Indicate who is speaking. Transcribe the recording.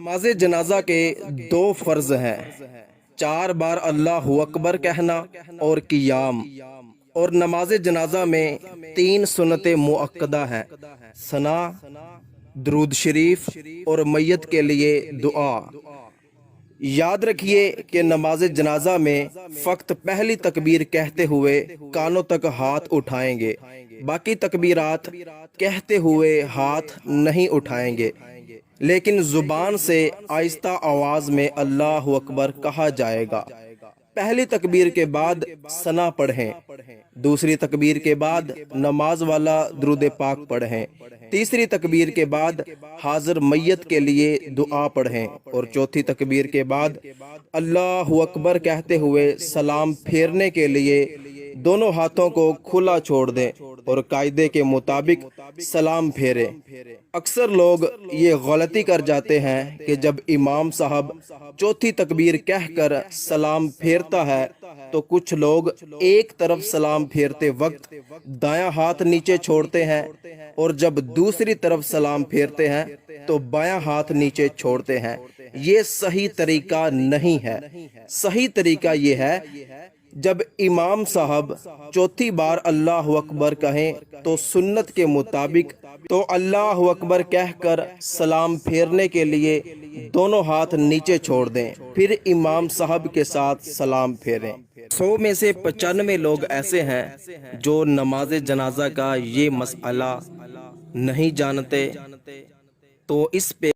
Speaker 1: नमाज जनाजा के दो फर्ज हैं। 4 बार अल्लाहु अकबर कहना और कियाम। और नमाज जनाजा में 3 सुन्नतें मुअक्कदा हैं। सना, दुरूद शरीफ और मैयत के लिए दुआ। याद रखिए कि नमाज जनाजा में फ़क्त पहली तकबीर कहते हुए कानों तक हाथ उठाएंगे, बाकी तकबीरात कहते हुए हाथ नहीं उठाएंगे, लेकिन जुबान से आहिस्ता आवाज में अल्लाहु अकबर कहा जाएगा। पहली तकबीर के बाद सना पढ़ें, दूसरी तकबीर के बाद नमाज वाला दुरूद पाक पढ़ें, तीसरी तकबीर के बाद हाजिर मैयत के लिए दुआ पढ़ें और चौथी तकबीर के बाद अल्लाहु अकबर कहते हुए सलाम फेरने के लिए दोनों हाथों को खुला छोड़ दें और कायदे के मुताबिक सलाम फेरें। अक्सर लोग ये गलती कर जाते हैं कि जब इमाम साहब चौथी तकबीर कहकर सलाम फेरता है तो कुछ लोग एक तरफ सलाम फेरते वक्त दायां हाथ नीचे छोड़ते हैं और जब दूसरी तरफ सलाम फेरते हैं तो बायां हाथ नीचे छोड़ते हैं। ये सही तरीका नहीं है। सही तरीका ये है, जब इमाम साहब चौथी बार अल्लाहु अकबर कहें तो सुन्नत के मुताबिक तो अल्लाहु अकबर कहकर सलाम फेरने के लिए दोनों हाथ नीचे छोड़ दें, फिर इमाम साहब के साथ सलाम फेरें। 100 में से 95 लोग ऐसे हैं जो नमाज जनाजा का ये मसला नहीं जानते, तो इस पे